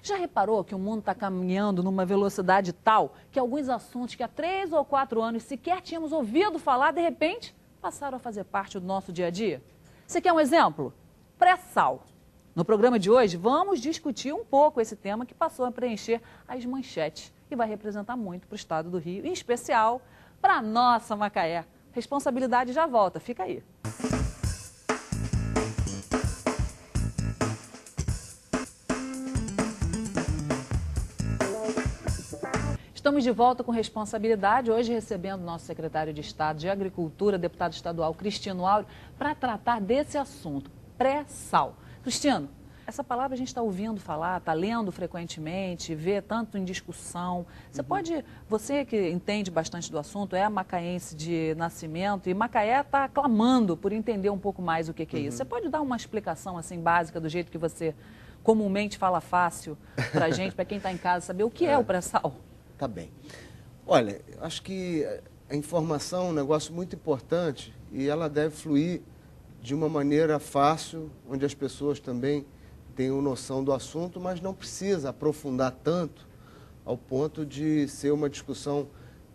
Já reparou que o mundo está caminhando numa velocidade tal que alguns assuntos que há 3 ou 4 anos sequer tínhamos ouvido falar, de repente, passaram a fazer parte do nosso dia a dia? Você quer um exemplo? Pré-sal. No programa de hoje, vamos discutir um pouco esse tema que passou a preencher as manchetes e vai representar muito para o estado do Rio, em especial para a nossa Macaé. Responsabilidade já volta, fica aí. Estamos de volta com responsabilidade, hoje recebendo nosso secretário de Estado de Agricultura, deputado estadual Cristino Áureo, para tratar desse assunto, pré-sal. Cristino, essa palavra a gente está ouvindo falar, está lendo frequentemente, vê tanto em discussão. Você que entende bastante do assunto, é macaense de nascimento e Macaé está clamando por entender um pouco mais o que é isso. Você pode dar uma explicação assim básica do jeito que você comumente fala fácil para a gente, para quem está em casa, saber o que é o pré-sal? Tá bem. Olha, acho que a informação é um negócio muito importante e ela deve fluir de uma maneira fácil, onde as pessoas também tenham noção do assunto, mas não precisa aprofundar tanto ao ponto de ser uma discussão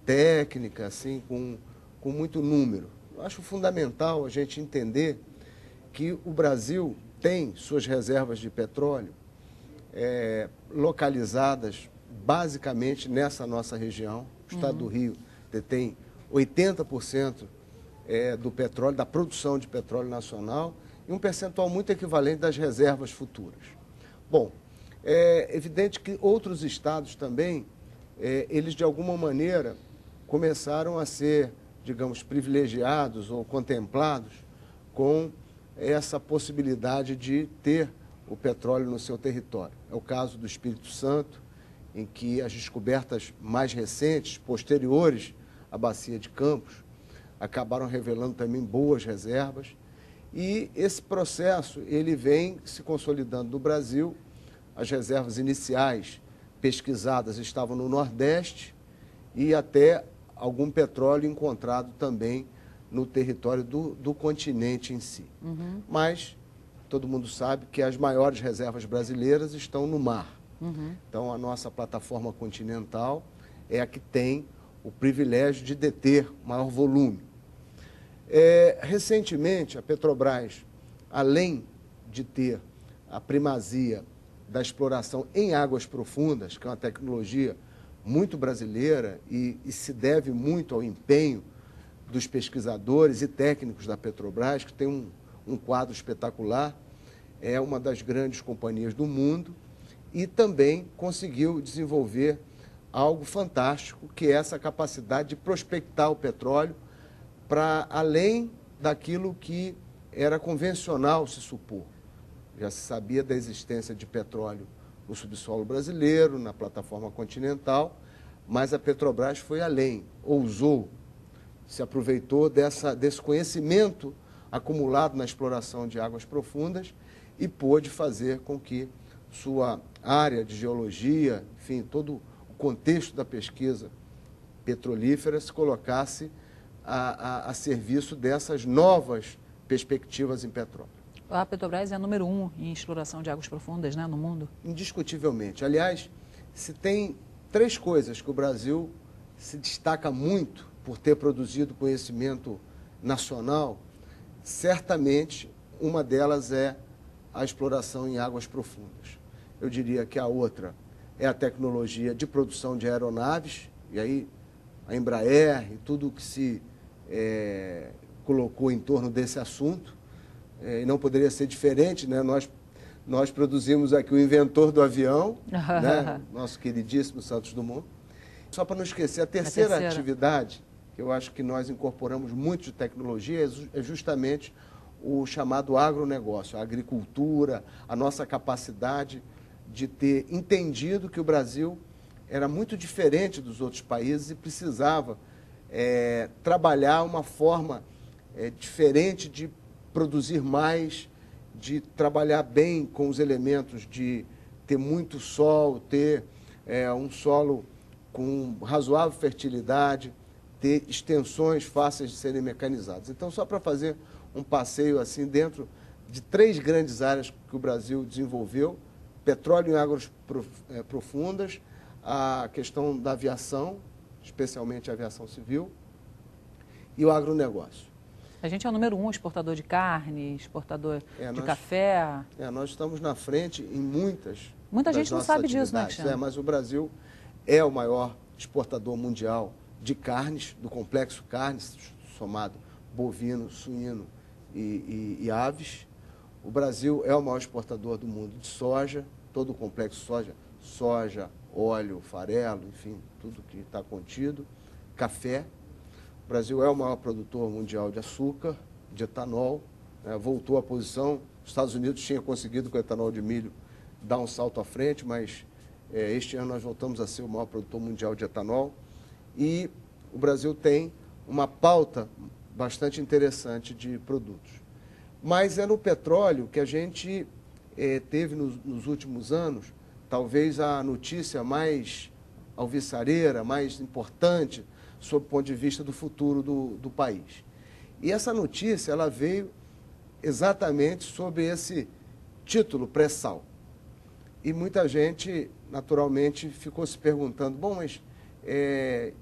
técnica, assim, com muito número. Eu acho fundamental a gente entender que o Brasil tem suas reservas de petróleo localizadas basicamente nessa nossa região. O estado do Rio detém 80% do petróleo, da produção de petróleo nacional, e um percentual muito equivalente das reservas futuras. Bom, é evidente que outros estados também, eles de alguma maneira começaram a ser, digamos, privilegiados ou contemplados com essa possibilidade de ter o petróleo no seu território. É o caso do Espírito Santo, em que as descobertas mais recentes, posteriores à bacia de Campos, acabaram revelando também boas reservas. E esse processo ele vem se consolidando no Brasil. As reservas iniciais pesquisadas estavam no Nordeste e até algum petróleo encontrado também no território do continente em si. Mas todo mundo sabe que as maiores reservas brasileiras estão no mar. Então, a nossa plataforma continental é a que tem o privilégio de deter maior volume. Recentemente, a Petrobras, além de ter a primazia da exploração em águas profundas, que é uma tecnologia muito brasileira e se deve muito ao empenho dos pesquisadores e técnicos da Petrobras, que tem um quadro espetacular, é uma das grandes companhias do mundo, e também conseguiu desenvolver algo fantástico, que é essa capacidade de prospectar o petróleo para além daquilo que era convencional se supor. Já se sabia da existência de petróleo no subsolo brasileiro, na plataforma continental, mas a Petrobras foi além, ousou, se aproveitou desse conhecimento acumulado na exploração de águas profundas e pôde fazer com que sua área de geologia, enfim, todo o contexto da pesquisa petrolífera se colocasse a serviço dessas novas perspectivas em petróleo. A Petrobras é a número 1 em exploração de águas profundas, né, no mundo? Indiscutivelmente. Aliás, se tem 3 coisas que o Brasil se destaca muito por ter produzido conhecimento nacional, certamente uma delas é a exploração em águas profundas. Eu diria que a outra é a tecnologia de produção de aeronaves, e aí a Embraer e tudo o que se colocou em torno desse assunto, e não poderia ser diferente, né? Nós produzimos aqui o inventor do avião, né? Nosso queridíssimo Santos Dumont. Só para não esquecer, a terceira atividade, que eu acho que nós incorporamos muito de tecnologia, é justamente o chamado agronegócio, a agricultura, a nossa capacidade de ter entendido que o Brasil era muito diferente dos outros países e precisava trabalhar uma forma diferente de produzir mais, de trabalhar bem com os elementos, de ter muito sol, ter um solo com razoável fertilidade, ter extensões fáceis de serem mecanizadas. Então, só para fazer um passeio assim dentro de 3 grandes áreas que o Brasil desenvolveu, petróleo em águas profundas, a questão da aviação, especialmente a aviação civil, e o agronegócio. A gente é o número 1 exportador de carne, exportador de café. Nós estamos na frente em muitas. Muita gente não sabe disso, né, Cristiano? Mas o Brasil é o maior exportador mundial de carnes, do complexo carnes, somado bovino, suíno e aves. O Brasil é o maior exportador do mundo de soja, todo o complexo soja, óleo, farelo, enfim, tudo que está contido. Café. O Brasil é o maior produtor mundial de açúcar, de etanol, né? Voltou à posição. Os Estados Unidos tinha conseguido com o etanol de milho dar um salto à frente, mas este ano nós voltamos a ser o maior produtor mundial de etanol. E o Brasil tem uma pauta bastante interessante de produtos. Mas é no petróleo que a gente teve nos últimos anos, talvez a notícia mais alvissareira, mais importante, sob o ponto de vista do futuro do país. E essa notícia, ela veio exatamente sobre esse título pré-sal. E muita gente, naturalmente, ficou se perguntando, bom, mas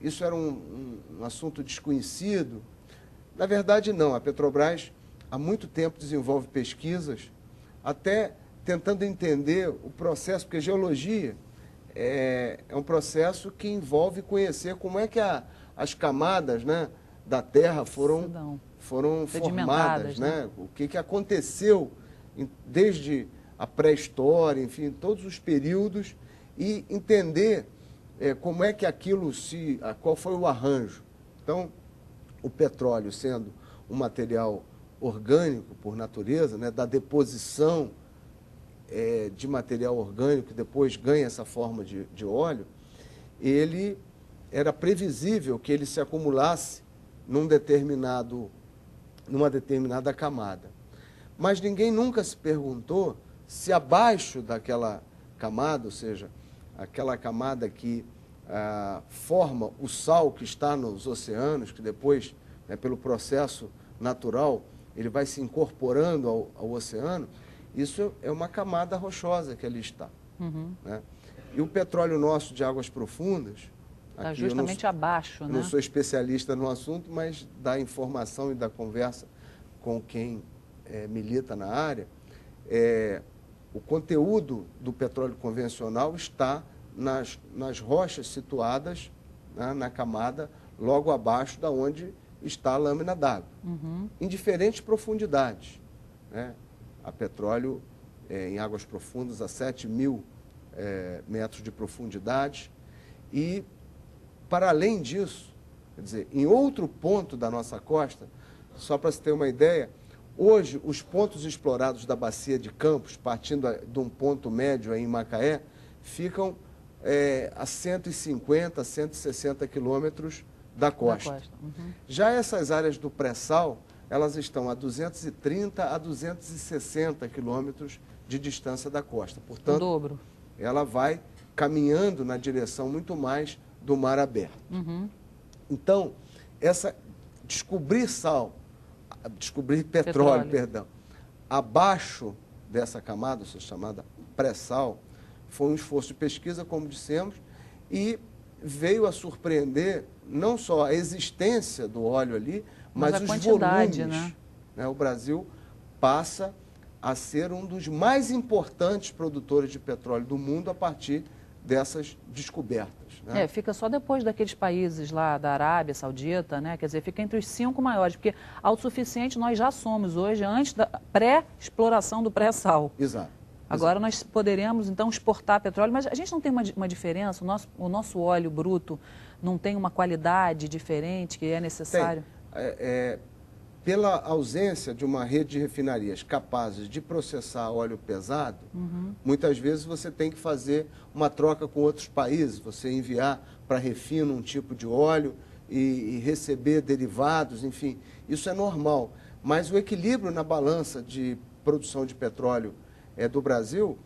isso era um assunto desconhecido? Na verdade, não. A Petrobras, há muito tempo, desenvolve pesquisas, até tentando entender o processo, porque geologia é um processo que envolve conhecer como é que as camadas, né, da Terra foram formadas, né? O que aconteceu desde a pré-história, enfim, todos os períodos, e entender como é que aquilo qual foi o arranjo. Então, o petróleo sendo um material orgânico por natureza, né, da deposição de material orgânico que depois ganha essa forma de óleo, ele era previsível que ele se acumulasse numa determinada camada. Mas ninguém nunca se perguntou se abaixo daquela camada, ou seja, aquela camada que forma o sal que está nos oceanos, que depois, né, pelo processo natural, ele vai se incorporando ao oceano, isso é uma camada rochosa que ali está. Uhum. Né? E o petróleo nosso de águas profundas... Está justamente abaixo, né? Eu não sou especialista no assunto, mas da informação e da conversa com quem milita na área, o conteúdo do petróleo convencional está nas rochas situadas, né, na camada logo abaixo da onde está a lâmina d'água, em diferentes profundidades. Né? Há petróleo em águas profundas a 7.000 metros de profundidade e, para além disso, quer dizer, em outro ponto da nossa costa, só para se ter uma ideia, hoje os pontos explorados da bacia de Campos, partindo de um ponto médio aí em Macaé, ficam a 150, 160 quilômetros da costa. Já essas áreas do pré-sal, elas estão a 230 a 260 quilômetros de distância da costa. Portanto, o dobro. Ela vai caminhando na direção muito mais do mar aberto. Então, descobrir petróleo, abaixo dessa camada, chamada pré-sal, foi um esforço de pesquisa, como dissemos, e veio a surpreender não só a existência do óleo ali, mas os volumes. Né? O Brasil passa a ser um dos mais importantes produtores de petróleo do mundo a partir dessas descobertas. Né? Fica só depois daqueles países lá da Arábia Saudita, né? Quer dizer, fica entre os 5 maiores, porque autossuficiente nós já somos hoje, antes da pré-exploração do pré-sal. Exato. Agora nós poderemos, então, exportar petróleo, mas a gente não tem uma diferença? O nosso óleo bruto não tem uma qualidade diferente que é necessário? Pela ausência de uma rede de refinarias capazes de processar óleo pesado, muitas vezes você tem que fazer uma troca com outros países, você enviar para refino um tipo de óleo e receber derivados, enfim, isso é normal. Mas o equilíbrio na balança de produção de petróleo do Brasil